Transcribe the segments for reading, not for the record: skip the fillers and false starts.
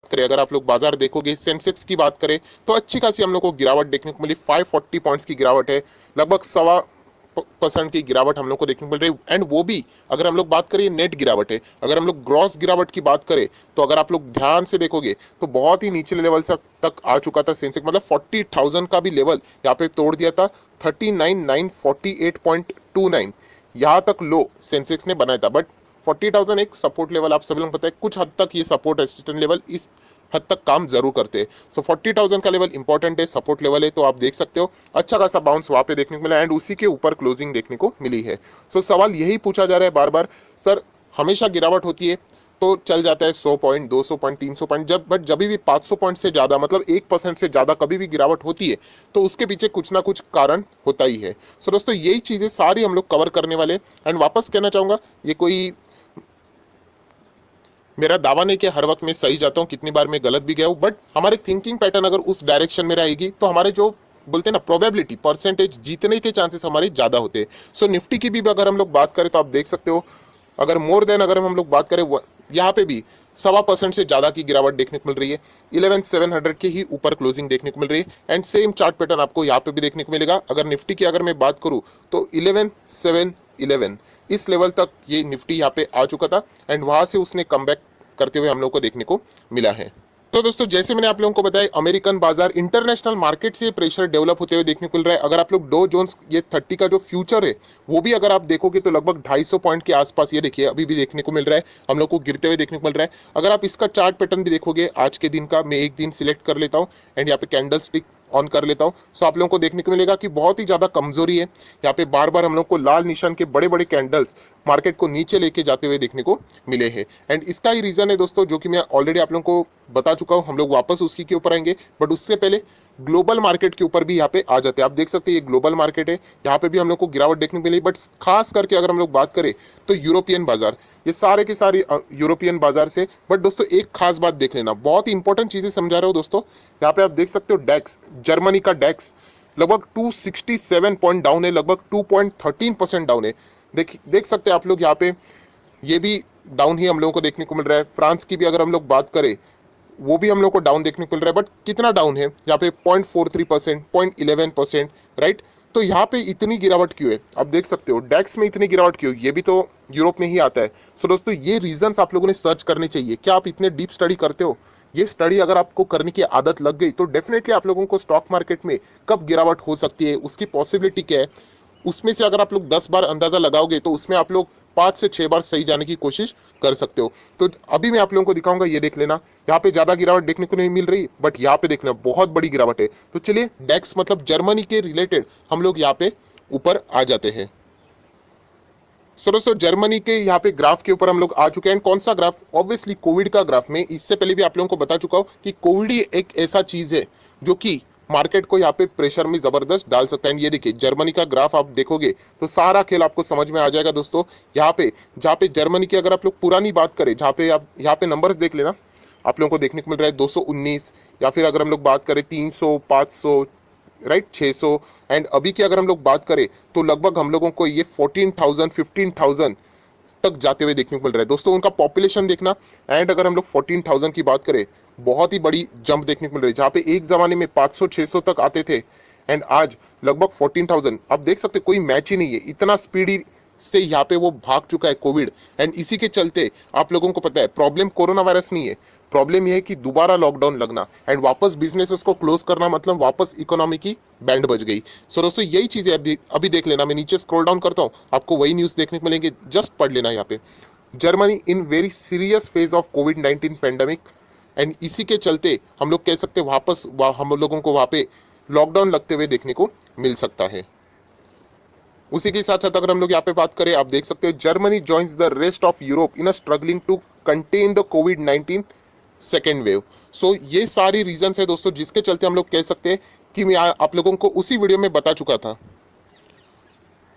करें, अगर आप लोग बाजार देखोगे, सेंसेक्स की बात करें तो अच्छी खासी हम लोग को गिरावट देखने को मिली, 540 पॉइंट्स की गिरावट है, लगभग 1.25% की गिरावट हम लोग को देखने को मिल रही है। एंड वो भी अगर हम लोग बात करें नेट गिरावट है, अगर हम लोग ग्रॉस गिरावट की बात करें तो अगर आप लोग ध्यान से देखोगे तो बहुत ही निचले लेवल से तक आ चुका था सेंसेक्स, मतलब 40,000 का भी लेवल यहाँ पे तोड़ दिया था, 39,948.29 यहाँ तक लो सेंसेक्स ने बनाया था। बट 40,000 एक सपोर्ट लेवल, आप सभी लोग पता है कुछ हद तक ये सपोर्ट रेजिस्टेंस लेवल इस हद तक काम जरूर करते हैं। सो 40,000 का लेवल इंपॉर्टेंट है, सपोर्ट लेवल है, तो आप देख सकते हो अच्छा खासा बाउंस वहाँ पे देखने को मिला एंड उसी के ऊपर क्लोजिंग देखने को मिली है। सो सवाल यही पूछा जा रहा है बार बार, सर हमेशा गिरावट होती है तो चल जाता है 100 पॉइंट, 200 पॉइंट, 300 पॉइंट, जब भी 500 पॉइंट से ज़्यादा, मतलब 1% से ज़्यादा कभी भी गिरावट होती है तो उसके पीछे कुछ ना कुछ कारण होता ही है। सो दोस्तों यही चीज़ें सारी हम लोग कवर करने वाले। एंड वापस कहना चाहूँगा, ये कोई मेरा दावा नहीं कि हर वक्त मैं सही जाता हूँ, कितनी बार मैं गलत भी गया हूँ, बट हमारी थिंकिंग पैटर्न अगर उस डायरेक्शन में रहेगी तो हमारे जो बोलते हैं ना प्रोबेबिलिटी, परसेंटेज जीतने के चांसेस हमारे ज़्यादा होते हैं। सो निफ्टी की भी अगर हम लोग बात करें तो आप देख सकते हो, अगर मोर देन अगर हम लोग बात करें यहाँ पे भी 1.25% से ज़्यादा की गिरावट देखने को मिल रही है, 11,700 के ही ऊपर क्लोजिंग देखने को मिल रही है। एंड सेम चार्ट पैटर्न आपको यहाँ पे भी देखने को मिलेगा। अगर निफ्टी की अगर मैं बात करूँ तो 11,711 इस लेवल तक ये निफ्टी यहाँ पे आ चुका था एंड वहाँ से उसने कमबैक करते हुए हम लोग को देखने को मिला है। तो दोस्तों जैसे मैंने आप लोगों को बताया, अमेरिकन बाजार, इंटरनेशनल मार्केट से प्रेशर डेवलप होते हुए देखने को मिल रहा है। अगर आप लोग डो जोन्स ये 30 का जो फ्यूचर है वो भी अगर आप देखोगे तो लगभग 250 पॉइंट के आसपास ये देखिए अभी भी देखने को मिल रहा है, हम लोग को गिरते हुए देखने को मिल रहा है। अगर आप इसका चार्ट पैटर्न भी देखोगे आज के दिन का, मैं एक दिन सिलेक्ट कर लेता हूँ एंड यहाँ पे कैंडल स्टिक ऑन कर लेता हूँ, सो आप लोगों को देखने को मिलेगा कि बहुत ही ज़्यादा कमजोरी है। यहाँ पे बार बार हम लोग को लाल निशान के बड़े बड़े कैंडल्स मार्केट को नीचे लेके जाते हुए देखने को मिले हैं। एंड इसका ही रीज़न है दोस्तों, जो कि मैं ऑलरेडी आप लोगों को बता चुका हूँ, हम लोग वापस उसी के ऊपर आएंगे, बट उससे पहले ग्लोबल मार्केट के ऊपर भी यहाँ पे आ जाते हैं। आप देख सकते हैं ये ग्लोबल मार्केट है, यहाँ पे भी हम लोग को गिरावट देखने को मिली, बट खास करके अगर हम लोग बात करें तो यूरोपियन बाजार, ये सारे के सारे यूरोपियन बाजार से। बट दोस्तों एक खास बात देख लेना, बहुत ही इंपॉर्टेंट चीजें समझा रहे हो दोस्तों, यहाँ पे आप देख सकते हो डैक्स, जर्मनी का डैक्स लगभग 267 पॉइंट डाउन है, लगभग 2.13% डाउन है। देख सकते हैं आप लोग यहाँ पे, ये भी डाउन ही हम लोगों को देखने को मिल रहा है। फ्रांस की भी अगर हम लोग बात करें वो भी हम लोग को डाउन देखने को मिल रहा है, बट कितना डाउन है यहाँ पे 0.43%, 0.11%, राइट। तो यहाँ पे इतनी गिरावट क्यों है आप देख सकते हो, डैक्स में इतनी गिरावट क्यों, ये भी तो यूरोप में ही आता है। सो दोस्तों ये रीजंस आप लोगों ने सर्च करने चाहिए। क्या आप इतने डीप स्टडी करते हो? ये स्टडी अगर आपको करने की आदत लग गई तो डेफिनेटली आप लोगों को स्टॉक मार्केट में कब गिरावट हो सकती है, उसकी पॉसिबिलिटी क्या है, उसमें से अगर आप लोग 10 बार अंदाजा लगाओगे तो उसमें आप लोग 5 से 6 बार सही जाने की कोशिश कर सकते हो। तो अभी मैं आप लोगों को दिखाऊंगा, ये देख लेना, यहाँ पे ज्यादा गिरावट देखने को नहीं मिल रही, बट यहाँ पे देखना बहुत बड़ी गिरावट है। तो चलिए डेक्स मतलब जर्मनी के रिलेटेड हम लोग यहाँ पे ऊपर आ जाते हैं। सो दोस्तों जर्मनी के यहाँ पे ग्राफ के ऊपर हम लोग आ चुके हैं। कौन सा ग्राफ? ऑब्वियसली कोविड का ग्राफ। में इससे पहले भी आप लोगों को बता चुका हूँ कि कोविड ही एक ऐसा चीज है जो कि मार्केट को यहाँ पे प्रेशर में जबरदस्त डाल सकता है। ये देखिए जर्मनी का ग्राफ आप देखोगे तो सारा खेल आपको समझ में आ जाएगा दोस्तों। यहाँ पे जहाँ पे जर्मनी की अगर आप लोग पुरानी बात करें, जहाँ पे आप यहाँ पे नंबर्स देख लेना, आप लोगों को देखने को मिल रहा है 219, या फिर अगर हम लोग बात करें 300, 500, राइट, 600। एंड अभी की अगर हम लोग बात करें तो लगभग हम लोगों को ये 14,000, 15,000 तक जाते हुए देखने को मिल रहा है दोस्तों। उनका पॉपुलेशन देखना, एंड अगर हम लोग 14,000 की बात करें, बहुत ही बड़ी जंप देखने को मिल रही है। जहाँ पे एक जमाने में 500-600 तक आते थे एंड आज लगभग 14,000। आप देख सकते कोई मैच ही नहीं है, इतना स्पीडी से यहाँ पे वो भाग चुका है कोविड। एंड इसी के चलते आप लोगों को पता है प्रॉब्लम कोरोना वायरस नहीं है, प्रॉब्लम यह है कि दोबारा लॉकडाउन लगना एंड वापस बिजनेसेस को क्लोज करना, मतलब वापस इकोनॉमी की बैंड बज गई। सो दोस्तों यही चीजें अभी देख लेना, मैं नीचे स्क्रॉल डाउन करता हूँ, आपको वही न्यूज देखने को मिलेंगे, जस्ट पढ़ लेना यहाँ पे। Germany in very serious phase of covid pandemic, and इसी के चलते हम लोग कह सकते हैं वापस हम लोगों को वहाँ पे लॉकडाउन लगते हुए देखने को मिल सकता है। उसी के साथ साथ अगर हम लोग यहाँ पे बात करें, आप देख सकते हो Germany joins the rest of Europe in a struggling to contain the कोविड-19 सेकेंड वेव। सो ये सारी रीजन है दोस्तों जिसके चलते हम लोग कह सकते हैं कि मैं आप लोगों को उसी वीडियो में बता चुका था।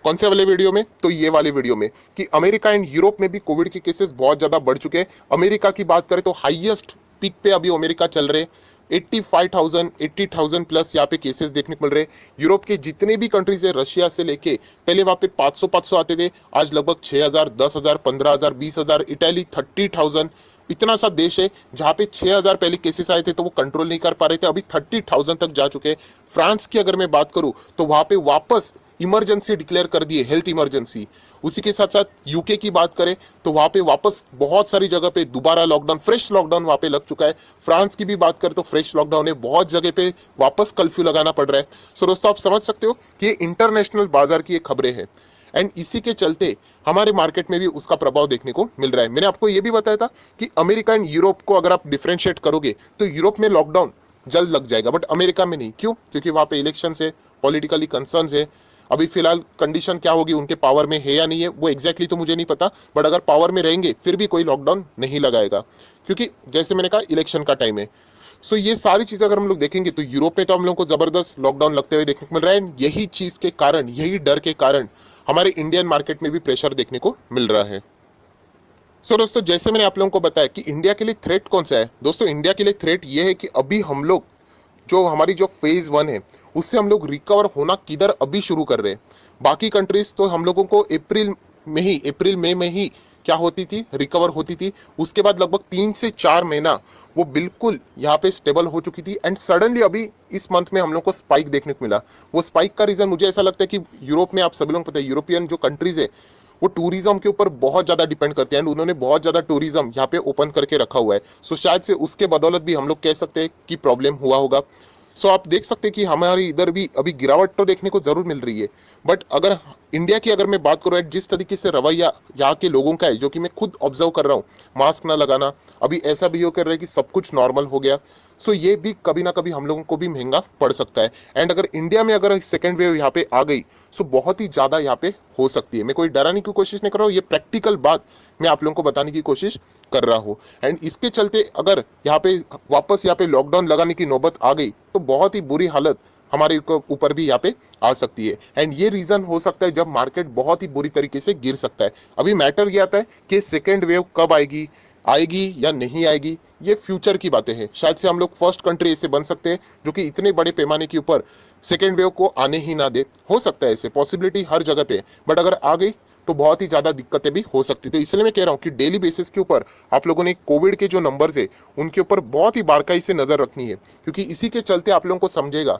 कौन से वाले वीडियो में? तो ये वाले वीडियो में, कि अमेरिका एंड यूरोप में भी कोविड के केसेस बहुत ज़्यादा बढ़ चुके हैं। अमेरिका की बात करें तो हाईएस्ट पीक पे अभी अमेरिका चल रहे, 85,000, 80,000 प्लस यहाँ पे केसेस देखने को मिल रहे। यूरोप के जितने भी कंट्रीज है, रशिया से लेके, पहले वहाँ पे 500 आते थे, आज लगभग 6,000, 10,000, 15,000, 20,000, इटली 30,000, इतना सा देश है जहाँ पे 6,000 पहले केसेस आए थे तो वो कंट्रोल नहीं कर पा रहे थे, अभी 30,000 तक जा चुके हैं। फ्रांस की अगर मैं बात करूँ तो वहाँ पे वापस इमरजेंसी डिक्लेयर कर दिए, हेल्थ इमरजेंसी। उसी के साथ साथ यूके की बात करें तो वहाँ पे वापस बहुत सारी जगह पे दोबारा लॉकडाउन, फ्रेश लॉकडाउन वहाँ पे लग चुका है। फ्रांस की भी बात करें तो फ्रेश लॉकडाउन है, बहुत जगह पे वापस कर्फ्यू लगाना पड़ रहा है। सो दोस्तों आप समझ सकते हो कि ये इंटरनेशनल बाजार की ये खबरें हैं एंड इसी के चलते हमारे मार्केट में भी उसका प्रभाव देखने को मिल रहा है। मैंने आपको ये भी बताया था कि अमेरिका एंड यूरोप को अगर आप डिफ्रेंशिएट करोगे तो यूरोप में लॉकडाउन जल्द लग जाएगा, बट अमेरिका में नहीं। क्यों? क्योंकि वहाँ पे इलेक्शन है, पॉलिटिकली कंसर्न है। अभी फिलहाल कंडीशन क्या होगी, उनके पावर में है या नहीं है वो एग्जैक्टली तो मुझे नहीं पता, बट अगर पावर में रहेंगे फिर भी कोई लॉकडाउन नहीं लगाएगा, क्योंकि जैसे मैंने कहा इलेक्शन का टाइम है। सो ये सारी चीज़ें अगर हम लोग देखेंगे तो यूरोप में तो हम लोग को ज़बरदस्त लॉकडाउन लगते हुए देखने को मिल रहा है। यही चीज़ के कारण, यही डर के कारण हमारे इंडियन मार्केट में भी प्रेशर देखने को मिल रहा है। सो दोस्तों जैसे मैंने आप लोगों को बताया कि इंडिया के लिए थ्रेट कौन सा है, दोस्तों इंडिया के लिए थ्रेट ये है कि अभी हम लोग जो हमारी जो फेज 1 है उससे हम लोग रिकवर होना किधर अभी शुरू कर रहे हैं। बाकी कंट्रीज तो हम लोगों को अप्रैल मई में ही क्या होती थी, रिकवर होती थी। उसके बाद लगभग 3 से 4 महीना वो बिल्कुल यहाँ पे स्टेबल हो चुकी थी एंड सडनली अभी इस मंथ में हम लोग को स्पाइक देखने को मिला। वो स्पाइक का रीज़न मुझे ऐसा लगता है कि यूरोप में, आप सभी लोग पता है, यूरोपियन जो कंट्रीज है वो टूरिज्म के ऊपर बहुत ज़्यादा डिपेंड करते हैं एंड उन्होंने बहुत ज़्यादा टूरिज्म यहाँ पे ओपन करके रखा हुआ है। सो शायद से उसके बदौलत भी हम लोग कह सकते हैं कि प्रॉब्लम हुआ होगा। सो आप देख सकते हैं कि हमारी इधर भी अभी गिरावट तो देखने को जरूर मिल रही है, बट अगर इंडिया की अगर मैं बात करूँ, जिस तरीके से रवैया यहाँ के लोगों का है, जो कि मैं खुद ऑब्जर्व कर रहा हूँ, मास्क ना लगाना, अभी ऐसा बिहेव कर रहा है कि सब कुछ नॉर्मल हो गया। सो ये भी कभी ना कभी हम लोगों को भी महंगा पड़ सकता है। एंड अगर इंडिया में अगर सेकेंड वेव यहाँ पे आ गई सो बहुत ही ज़्यादा यहाँ पे हो सकती है। मैं कोई डराने की कोशिश नहीं कर रहा हूँ, ये प्रैक्टिकल बात मैं आप लोगों को बताने की कोशिश कर रहा हूँ। एंड इसके चलते अगर यहाँ पे वापस यहाँ पे लॉकडाउन लगाने की नौबत आ गई तो बहुत ही बुरी हालत हमारे ऊपर भी यहाँ पे आ सकती है। एंड ये रीज़न हो सकता है जब मार्केट बहुत ही बुरी तरीके से गिर सकता है। अभी मैटर ये आता है कि सेकेंड वेव कब आएगी, आएगी या नहीं आएगी, ये फ्यूचर की बातें हैं। शायद से हम लोग फर्स्ट कंट्री ऐसे बन सकते हैं जो कि इतने बड़े पैमाने के ऊपर सेकेंड वेव को आने ही ना दे। हो सकता है ऐसे, पॉसिबिलिटी हर जगह पे, बट अगर आ गई तो बहुत ही ज़्यादा दिक्कतें भी हो सकती। तो इसलिए मैं कह रहा हूँ कि डेली बेसिस के ऊपर आप लोगों ने कोविड के जो नंबर्स है उनके ऊपर बहुत ही बारकाई से नज़र रखनी है, क्योंकि इसी के चलते आप लोगों को समझेगा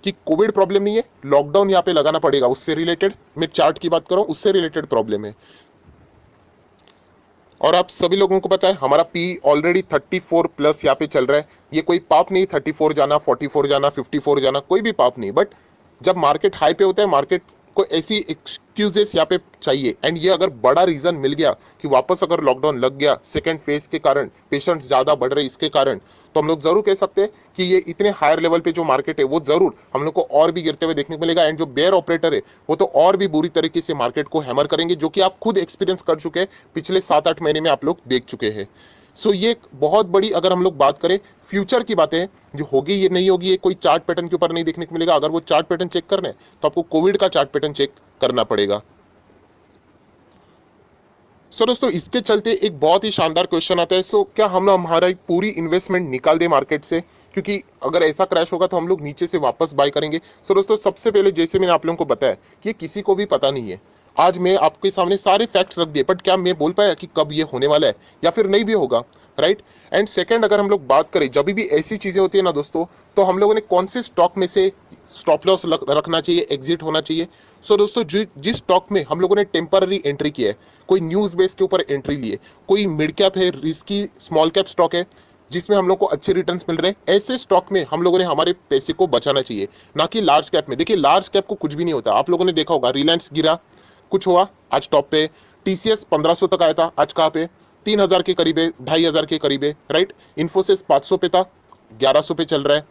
कि कोविड प्रॉब्लम नहीं है, लॉकडाउन यहाँ पे लगाना पड़ेगा, उससे रिलेटेड मैं चार्ट की बात कर रहा हूँ, उससे रिलेटेड प्रॉब्लम है। और आप सभी लोगों को पता है हमारा पी ऑलरेडी 34 प्लस यहाँ पे चल रहा है। ये कोई पाप नहीं 34 जाना, 44 जाना, 54 जाना, कोई भी पाप नहीं, बट जब मार्केट हाई पे होता है मार्केट को ऐसी एक्सक्यूजेस यहाँ पे चाहिए। एंड ये अगर बड़ा रीज़न मिल गया कि वापस अगर लॉकडाउन लग गया सेकेंड फेज के कारण, पेशेंट्स ज़्यादा बढ़ रहे इसके कारण, तो हम लोग ज़रूर कह सकते हैं कि ये इतने हायर लेवल पे जो मार्केट है वो ज़रूर हम लोग को और भी गिरते हुए देखने को मिलेगा। एंड जो बेयर ऑपरेटर है वो तो और भी बुरी तरीके से मार्केट को हैमर करेंगे, जो कि आप खुद एक्सपीरियंस कर चुके हैं, पिछले 7-8 महीने में आप लोग देख चुके हैं। सो ये एक बहुत बड़ी, अगर हम लोग बात करें फ्यूचर की बातें जो होगी ये नहीं होगी, ये कोई चार्ट पैटर्न के ऊपर नहीं देखने को मिलेगा। अगर वो चार्ट पैटर्न चेक करना है तो आपको कोविड का चार्ट पैटर्न चेक करना पड़ेगा। सो दोस्तों इसके चलते एक बहुत ही शानदार क्वेश्चन आता है, सो क्या हम लोग हमारा पूरी इन्वेस्टमेंट निकाल दें मार्केट से, क्योंकि अगर ऐसा क्रैश होगा तो हम लोग नीचे से वापस बाय करेंगे। सो दोस्तों सबसे पहले जैसे मैंने आप लोगों को बताया कि ये किसी को भी पता नहीं है, आज मैं आपके सामने सारे फैक्ट्स रख दिए, बट क्या मैं बोल पाया कि कब ये होने वाला है या फिर नहीं भी होगा, राइट। एंड सेकंड अगर हम लोग बात करें, जब भी ऐसी चीज़ें होती है ना दोस्तों, तो हम लोगों ने कौन से स्टॉक में से स्टॉप लॉस रखना चाहिए, एग्जिट होना चाहिए। सो दोस्तों जिस स्टॉक में हम लोगों ने टेम्पररी एंट्री किया है, कोई न्यूज़ बेस के ऊपर एंट्री लिए, कोई मिड कैप है, रिस्की स्मॉल कैप स्टॉक है जिसमें हम लोग को अच्छे रिटर्न्स मिल रहे हैं, ऐसे स्टॉक में हम लोगों ने हमारे पैसे को बचाना चाहिए, ना कि लार्ज कैप में। देखिए लार्ज कैप को कुछ भी नहीं होता, आप लोगों ने देखा होगा रिलायंस गिरा, कुछ हुआ, आज टॉप पे। टीसीएस 1500 तक आया था, आज कहाँ पे, 3000 के करीब है, 2500 के करीब है, राइट। इन्फोसिस 500 पे था, 1100 पे चल रहा है।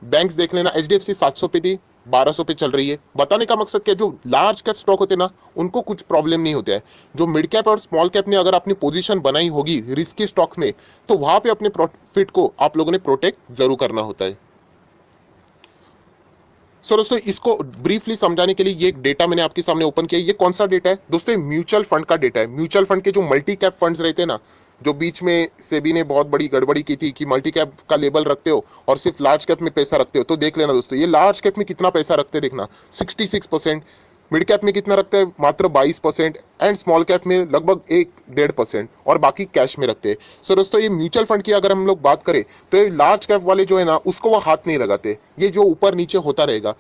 बैंक्स देख लेना, एचडीएफसी 700 पे थी, 1200 पे चल रही है। बताने का मकसद क्या है, जो लार्ज कैप स्टॉक होते हैं ना उनको कुछ प्रॉब्लम नहीं होता है। जो मिड कैप और स्मॉल कैप ने अगर अपनी पोजीशन बनाई होगी रिस्की स्टॉक्स में, तो वहां पे अपने प्रॉफिट को आप लोगों ने प्रोटेक्ट जरूर करना होता है। सो दोस्तों इसको ब्रीफली समझाने के लिए ये एक डेटा मैंने आपके सामने ओपन किया। ये कौन सा डेटा है दोस्तों, म्यूचुअल फंड का डेटा है। म्यूचुअल फंड के जो मल्टी कैप फंड्स रहते हैं ना, जो बीच में सेबी ने बहुत बड़ी गड़बड़ी की थी कि मल्टी कैप का लेबल रखते हो और सिर्फ लार्ज कैप में पैसा रखते हो, तो देख लेना दोस्तों ये लार्ज कैप में कितना पैसा रखते हैं देखना, 66%, मिड कैप में कितना रखता है, मात्र 22%, एंड स्मॉल कैप में लगभग 1-1.5%, और बाकी कैश में रखते हैं। सो दोस्तों, ये म्यूचुअल फंड की अगर हम लोग बात करें तो ये लार्ज कैप वाले जो है ना, उसको वो हाथ नहीं लगाते, ये जो ऊपर नीचे होता रहेगा।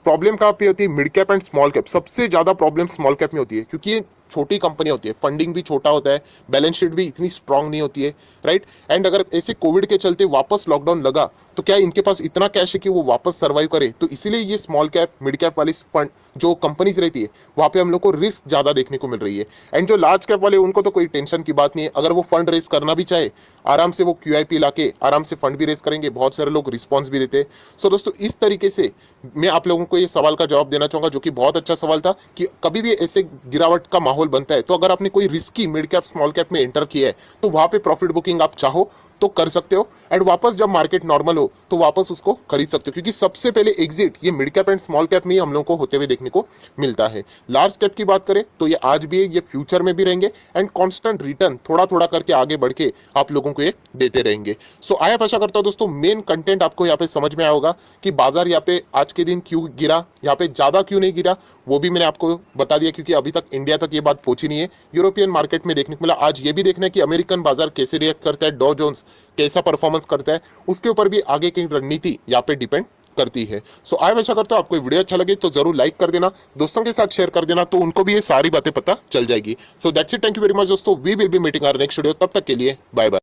प्रॉब्लम कहाँ पे होती है, mid cap and small cap. सबसे ज्यादा प्रॉब्लम स्मॉल कैप में होती है, क्योंकि ये छोटी कंपनी होती है, फंडिंग भी छोटा होता है, बैलेंस शीट भी इतनी स्ट्रांग नहीं होती है, राइट। एंड अगर ऐसे कोविड के चलते वापस लॉकडाउन लगा तो क्या इनके पास इतना कैश है कि वो वापस सर्वाइव करे? तो इसीलिए ये स्मॉल कैप मिड कैप वाली फंड जो कंपनीज रहती है, वहाँ पे हम लोग को रिस्क ज्यादा देखने को मिल रही है। एंड जो लार्ज कैप वाले, उनको तो कोई टेंशन की बात नहीं है, अगर वो फंड रेस करना भी चाहे, आराम से वो QIP लाके आराम से फंड भी रेस करेंगे, बहुत सारे लोग रिस्पॉन्स भी देते हैं। सो दोस्तों, इस तरीके से मैं आप लोगों को ये सवाल का जवाब देना चाहूंगा, जो कि बहुत अच्छा सवाल था, कि कभी भी ऐसे गिरावट का माहौल बनता है तो अगर आपने कोई risky mid cap small cap में एंटर किया है तो वहां पे प्रॉफिट बुकिंग आप चाहो तो कर सकते हो, एंड वापस जब मार्केट नॉर्मल हो तो वापस उसको खरीद सकते हो, क्योंकि सबसे पहले एग्जिट ये mid cap and small cap में ही हम लोगों को होते हुए देखने को मिलता है। लार्ज कैप की बात करें तो ये आज भी है, ये फ्यूचर में भी रहेंगे, एंड कांस्टेंट रिटर्न थोड़ा थोड़ा करके आगे बढ़ के आप लोगों को ये देते रहेंगे। सो आई आशा करता हूं दोस्तों, मेन कंटेंट आपको यहाँ पे समझ में आया होगा कि बाजार यहाँ पे आज के दिन क्यों गिरा, यहाँ पे ज्यादा क्यों नहीं गिरा, वो भी मैंने आपको बता दिया, क्योंकि अभी तक इंडिया तक ये बात पहुंची नहीं है। यूरोपियन मार्केट में देखने को मिला। आज ये भी देखना है कि अमेरिकन बाजार कैसे रिएक्ट करता है, डॉ जोन्स कैसा परफॉर्मेंस करता है, उसके ऊपर भी आगे की रणनीति यहाँ पे डिपेंड करती है। सो आई आशा करता हूं आपको वीडियो अच्छा लगे तो जरूर लाइक कर देना, दोस्तों के साथ शेयर कर देना, तो उनको भी ये सारी बातें पता चल जाएगी। So that's it, thank you very much दोस्तों, we will be meeting our next video. तब तक के लिए बाय बाय।